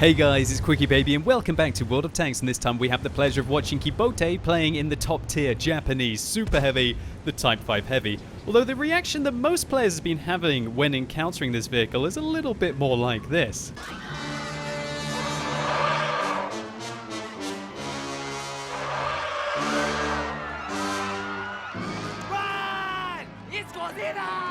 Hey guys, it's QuickyBaby and welcome back to World of Tanks, and this time we have the pleasure of watching Kebote playing in the top tier Japanese Super Heavy, the Type 5 Heavy. Although the reaction that most players have been having when encountering this vehicle is a little bit more like this. Run! It's Godzilla!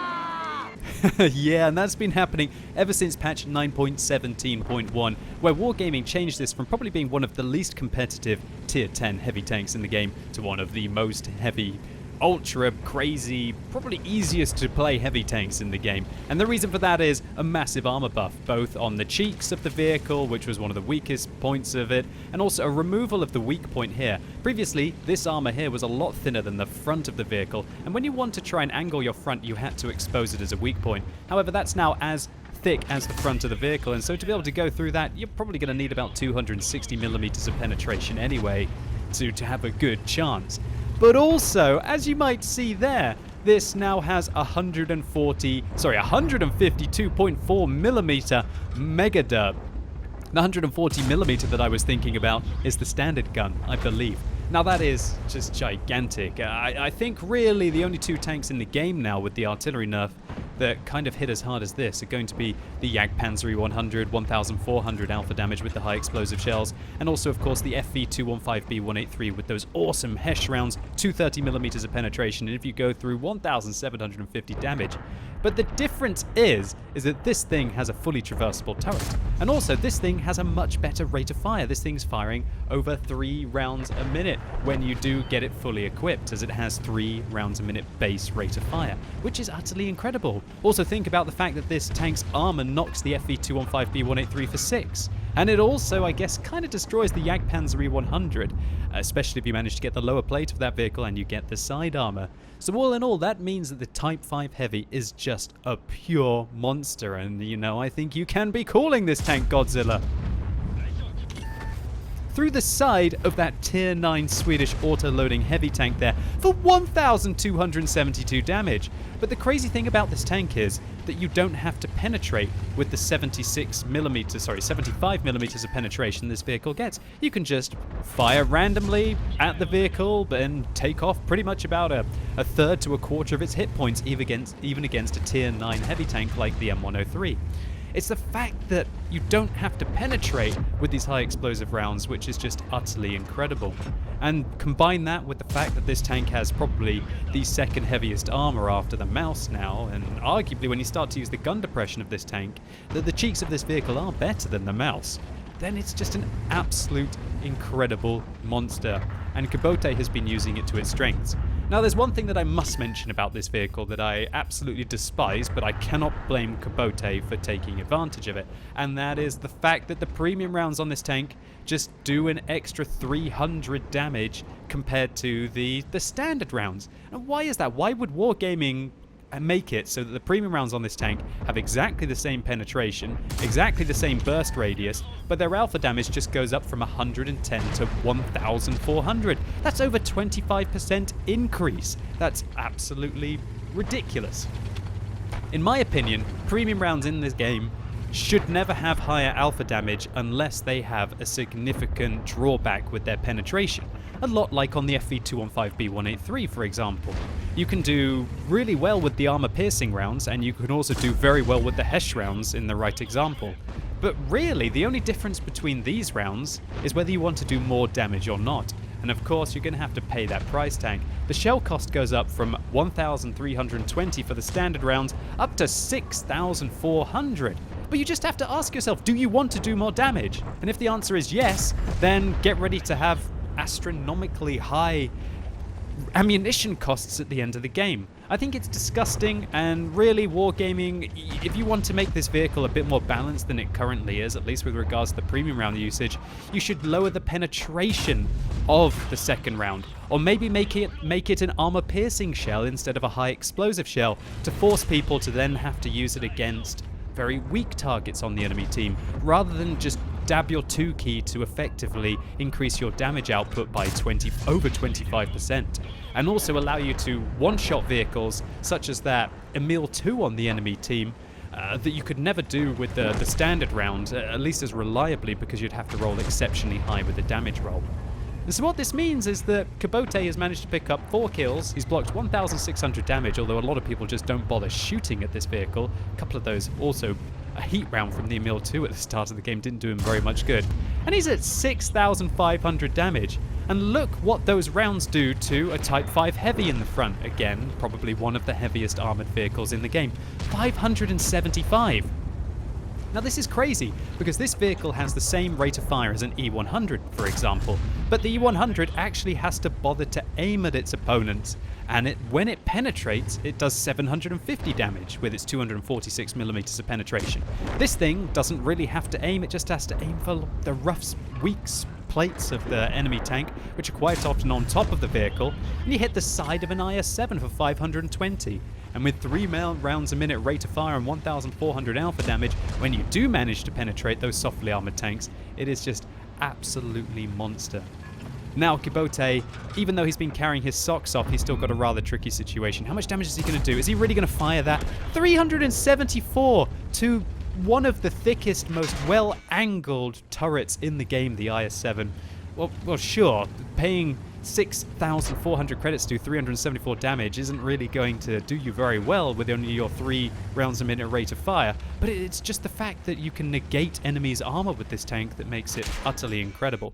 Yeah, and that's been happening ever since patch 9.17.1, where Wargaming changed this from probably being one of the least competitive tier 10 heavy tanks in the game to one of the most heavy, ultra crazy, probably easiest to play heavy tanks in the game. And the reason for that is a massive armor buff, both on the cheeks of the vehicle, which was one of the weakest points of it, and also a removal of the weak point here. Previously, this armor here was a lot thinner than the front of the vehicle, and when you want to try and angle your front, you had to expose it as a weak point. However, that's now as thick as the front of the vehicle, and so to be able to go through that, you're probably going to need about 260 millimeters of penetration anyway to have a good chance. But also, as you might see there, this now has 152.4 millimeter mega derp. The 140 millimeter that I was thinking about is the standard gun, I believe. Now that is just gigantic. I think really the only two tanks in the game now with the artillery nerf that kind of hit as hard as this are going to be the Jagdpanzer 100, 1400 alpha damage with the high explosive shells, and also of course the FV215B183 with those awesome Hesh rounds, 230 millimeters of penetration, and if you go through 1750 damage. But the difference is that this thing has a fully traversable turret, and also this thing has a much better rate of fire. This thing's firing over 3 rounds a minute when you do get it fully equipped, as it has 3 rounds a minute base rate of fire, which is utterly incredible. Also think about the fact that this tank's armor knocks the FV215B183 for 6. And it also, I guess, kind of destroys the Jagdpanzer 100, especially if you manage to get the lower plate of that vehicle and you get the side armor. So all in all, that means that the Type 5 Heavy is just a pure monster, and you know, I think you can be calling this tank Godzilla. Through the side of that tier 9 Swedish auto-loading heavy tank there for 1,272 damage. But the crazy thing about this tank is that you don't have to penetrate with the 75 millimeters of penetration this vehicle gets. You can just fire randomly at the vehicle and take off pretty much about a third to a quarter of its hit points, even against a tier 9 heavy tank like the M103. It's the fact that you don't have to penetrate with these high explosive rounds, which is just utterly incredible. And combine that with the fact that this tank has probably the second heaviest armor after the Mouse now, and arguably when you start to use the gun depression of this tank, that the cheeks of this vehicle are better than the Mouse, then it's just an absolute incredible monster. And Kebote has been using it to its strengths. Now there's one thing that I must mention about this vehicle that I absolutely despise, but I cannot blame Kebote for taking advantage of it, and that is the fact that the premium rounds on this tank just do an extra 300 damage compared to the standard rounds. And why is that? Why would Wargaming make it so that the premium rounds on this tank have exactly the same penetration, exactly the same burst radius, but their alpha damage just goes up from 110 to 1,400. That's over 25% increase. That's absolutely ridiculous. In my opinion, premium rounds in this game should never have higher alpha damage unless they have a significant drawback with their penetration. A lot like on the FV215B183, for example. You can do really well with the armor-piercing rounds, and you can also do very well with the Hesh rounds in the right example. But really, the only difference between these rounds is whether you want to do more damage or not. And of course, you're going to have to pay that price tag. The shell cost goes up from 1,320 for the standard rounds up to 6,400. But you just have to ask yourself, do you want to do more damage? And if the answer is yes, then get ready to have astronomically high ammunition costs at the end of the game. I think it's disgusting, and really Wargaming, if you want to make this vehicle a bit more balanced than it currently is, at least with regards to the premium round usage, you should lower the penetration of the second round, or maybe make it an armor piercing shell instead of a high explosive shell, to force people to then have to use it against very weak targets on the enemy team, rather than just dab your 2 key to effectively increase your damage output by over 25%, and also allow you to one-shot vehicles such as that Emil 2 on the enemy team that you could never do with the standard round, at least as reliably, because you'd have to roll exceptionally high with the damage roll. And so what this means is that Kebote has managed to pick up 4 kills. He's blocked 1,600 damage, although a lot of people just don't bother shooting at this vehicle. A couple of those also, a heat round from the Emil 2 at the start of the game didn't do him very much good. And he's at 6,500 damage. And look what those rounds do to a Type 5 Heavy in the front. Again, probably one of the heaviest armored vehicles in the game. 575. Now this is crazy, because this vehicle has the same rate of fire as an E100, for example, but the E100 actually has to bother to aim at its opponents, and when it penetrates, it does 750 damage with its 246mm of penetration. This thing doesn't really have to aim, it just has to aim for the rough, weak plates of the enemy tank, which are quite often on top of the vehicle, and you hit the side of an IS-7 for 520. And with 3 rounds a minute rate of fire and 1,400 alpha damage, when you do manage to penetrate those softly armored tanks, it is just absolutely monster. Now Kebote, even though he's been carrying his socks off, he's still got a rather tricky situation. How much damage is he going to do? Is he really going to fire that? 374 to one of the thickest, most well-angled turrets in the game, the IS-7. Well, sure, paying 6,400 credits to do 374 damage isn't really going to do you very well with only your 3 rounds a minute rate of fire, but it's just the fact that you can negate enemies' armor with this tank that makes it utterly incredible.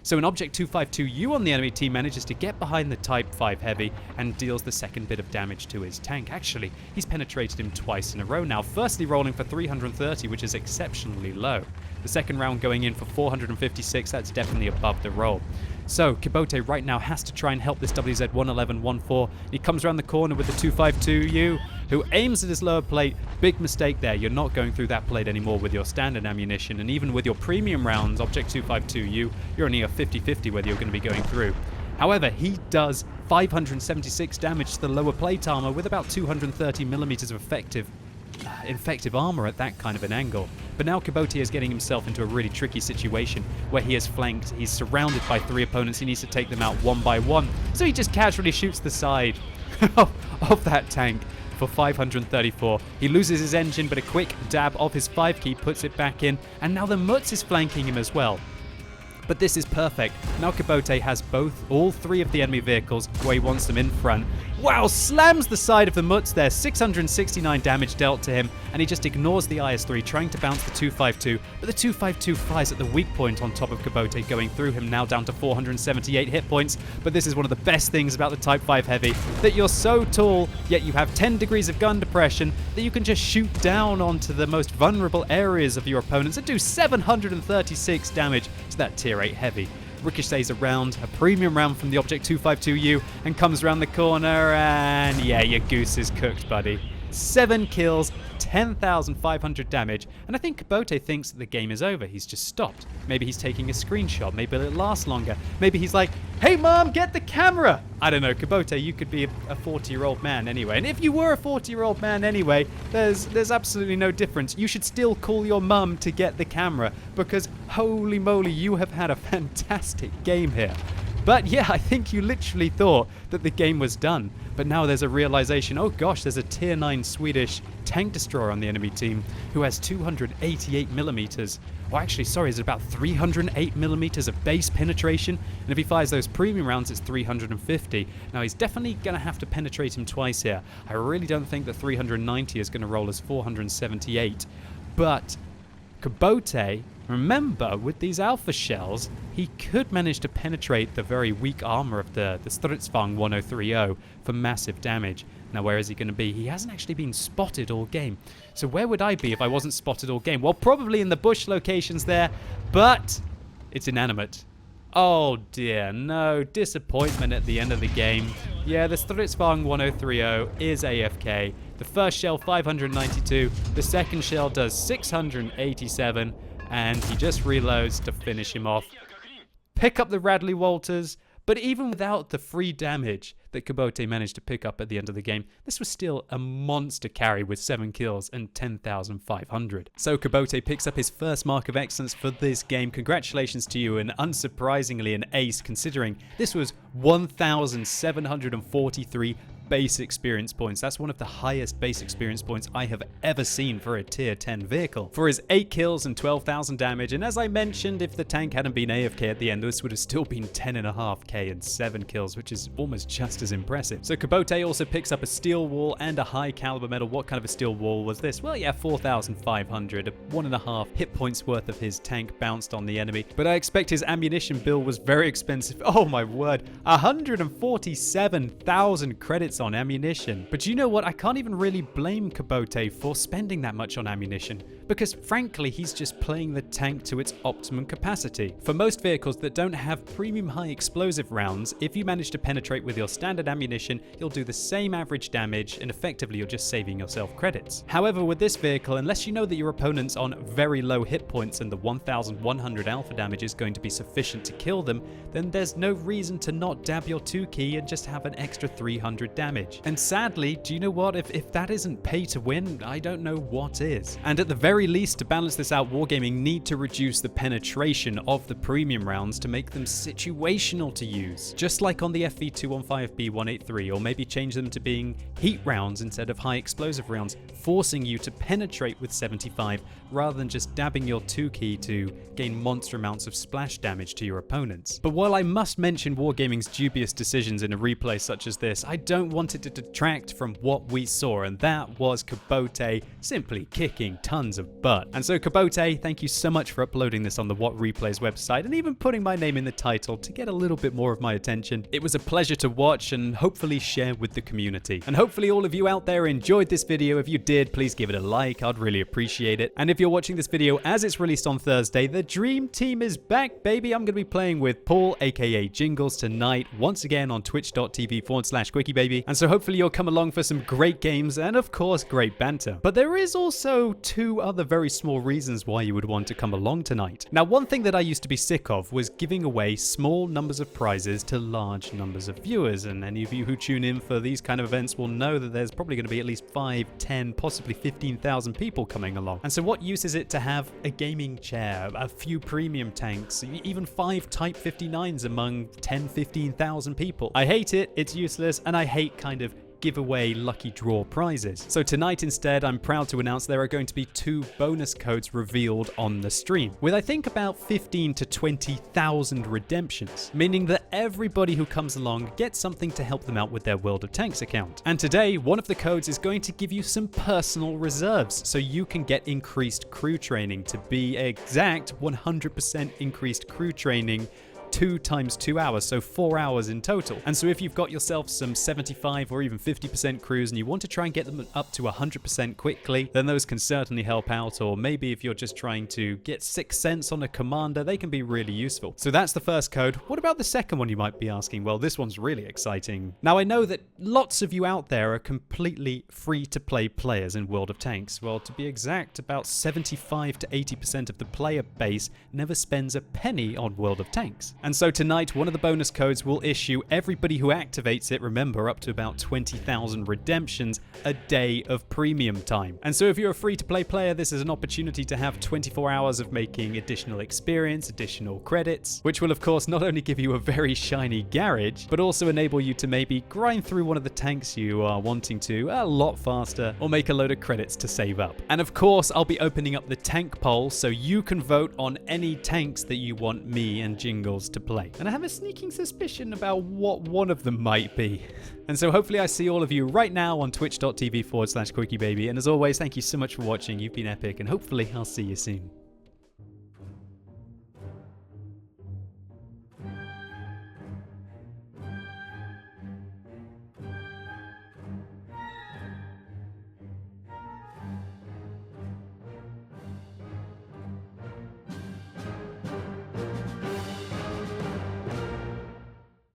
So an Object 252U on the enemy team manages to get behind the Type 5 Heavy and deals the second bit of damage to his tank. Actually, he's penetrated him twice in a row now, firstly rolling for 330, which is exceptionally low. The second round going in for 456, that's definitely above the roll. So Kebote right now has to try and help this WZ-111-14. He comes around the corner with the 252U, who aims at his lower plate. Big mistake there. You're not going through that plate anymore with your standard ammunition, and even with your premium rounds, Object 252U, you're only a 50-50 whether you're going to be going through. However, he does 576 damage to the lower plate armor with about 230mm of effective armor at that kind of an angle. But now Kebote is getting himself into a really tricky situation where he is flanked, he's surrounded by 3 opponents, he needs to take them out one by one. So he just casually shoots the side of that tank for 534. He loses his engine, but a quick dab of his 5 key puts it back in, and now the Mutz is flanking him as well. But this is perfect. Now Kebote has all 3 of the enemy vehicles where he wants them in front. Wow, slams the side of the Mutz there. 669 damage dealt to him, and he just ignores the IS-3, trying to bounce the 252. But the 252 flies at the weak point on top of Kebote, going through him, now down to 478 hit points. But this is one of the best things about the Type 5 Heavy, that you're so tall, yet you have 10 degrees of gun depression, that you can just shoot down onto the most vulnerable areas of your opponents and do 736 damage to that Tier 8 Heavy. Ricochets around, a premium round from the Object 252U, and comes around the corner, and yeah, your goose is cooked, buddy. 7 kills, 10,500 damage, and I think Kebote thinks that the game is over. He's just stopped. Maybe he's taking a screenshot, maybe it'll last longer. Maybe he's like, hey mom, get the camera! I don't know, Kebote, you could be a 40-year-old man anyway. And if you were a 40-year-old man anyway, there's absolutely no difference. You should still call your mum to get the camera, because holy moly, you have had a fantastic game here. But yeah, I think you literally thought that the game was done. But now there's a realization, oh gosh, there's a Tier 9 Swedish tank destroyer on the enemy team who has 288mm. Or actually, sorry, it's about 308mm of base penetration. And if he fires those premium rounds, it's 350. Now, he's definitely going to have to penetrate him twice here. I really don't think that 390 is going to roll as 478. But Kebote, remember, with these alpha shells, he could manage to penetrate the very weak armor of the Stridsvagn 1030 for massive damage. Now, where is he going to be? He hasn't actually been spotted all game. So where would I be if I wasn't spotted all game? Well, probably in the bush locations there, but it's inanimate. Oh dear, no, disappointment at the end of the game. Yeah, the Stridsvagn 1030 is AFK. The first shell 592, the second shell does 687, and he just reloads to finish him off. Pick up the Radley Walters, but even without the free damage that Kebote managed to pick up at the end of the game, this was still a monster carry with 7 kills and 10,500. So Kebote picks up his first mark of excellence for this game. Congratulations to you, and unsurprisingly an ace, considering this was 1,743 base experience points. That's one of the highest base experience points I have ever seen for a tier 10 vehicle. For his 8 kills and 12,000 damage, and as I mentioned, if the tank hadn't been AFK at the end, this would have still been 10.5k and 7 kills, which is almost just as impressive. So Kebote also picks up a steel wall and a high caliber medal. What kind of a steel wall was this? Well, yeah, 4,500, 1.5 hit points worth of his tank bounced on the enemy. But I expect his ammunition bill was very expensive. Oh my word, 147,000 credits on ammunition. But you know what? I can't even really blame Kebote for spending that much on ammunition, because frankly, he's just playing the tank to its optimum capacity. For most vehicles that don't have premium high explosive rounds, if you manage to penetrate with your standard ammunition, you'll do the same average damage, and effectively you're just saving yourself credits. However, with this vehicle, unless you know that your opponent's on very low hit points and the 1,100 alpha damage is going to be sufficient to kill them, then there's no reason to not dab your 2 key and just have an extra 300 damage. And sadly, do you know what? If that isn't pay to win, I don't know what is. And at the very least, to balance this out, Wargaming need to reduce the penetration of the premium rounds to make them situational to use. Just like on the FV215B183, or maybe change them to being heat rounds instead of high explosive rounds, forcing you to penetrate with 75 rather than just dabbing your 2 key to gain monster amounts of splash damage to your opponents. But while I must mention Wargaming's dubious decisions in a replay such as this, I don't want it to detract from what we saw, and that was Kebote simply kicking tons of butt. And so Kebote, thank you so much for uploading this on the What Replays website and even putting my name in the title to get a little bit more of my attention. It was a pleasure to watch and hopefully share with the community. And hopefully all of you out there enjoyed this video. If you did, please give it a like, I'd really appreciate it. And if you're watching this video as it's released on Thursday, the Dream Team is back, baby. I'm going to be playing with Paul, aka Jingles, tonight, once again on twitch.tv/QuickyBaby. And so hopefully you'll come along for some great games and of course great banter. But there is also 2 other very small reasons why you would want to come along tonight. Now, one thing that I used to be sick of was giving away small numbers of prizes to large numbers of viewers, and any of you who tune in for these kind of events will know that there's probably going to be at least 5, 10, possibly 15,000 people coming along. And so what use is it to have a gaming chair, a few premium tanks, even 5 Type 59s among 10, 15,000 people? I hate it, it's useless, and I hate kind of give away lucky draw prizes. So tonight instead, I'm proud to announce there are going to be 2 bonus codes revealed on the stream, with I think about 15 to 20,000 redemptions, meaning that everybody who comes along gets something to help them out with their World of Tanks account. And today, one of the codes is going to give you some personal reserves, so you can get increased crew training. To be exact, 100% increased crew training, 2 times 2 hours, so 4 hours in total. And so if you've got yourself some 75 or even 50% crews and you want to try and get them up to 100% quickly, then those can certainly help out. Or maybe if you're just trying to get 6 cents on a commander, they can be really useful. So that's the first code. What about the second one, you might be asking? Well, this one's really exciting. Now, I know that lots of you out there are completely free-to-play players in World of Tanks. Well, to be exact, about 75 to 80% of the player base never spends a penny on World of Tanks. And so tonight, one of the bonus codes will issue everybody who activates it, remember, up to about 20,000 redemptions, a day of premium time. And so if you're a free-to-play player, this is an opportunity to have 24 hours of making additional experience, additional credits, which will of course not only give you a very shiny garage, but also enable you to maybe grind through one of the tanks you are wanting to a lot faster, or make a load of credits to save up. And of course, I'll be opening up the tank poll so you can vote on any tanks that you want me and Jingles to play. And I have a sneaking suspicion about what one of them might be. And so hopefully I see all of you right now on twitch.tv/QuickyBaby. And as always, thank you so much for watching. You've been epic, and hopefully I'll see you soon.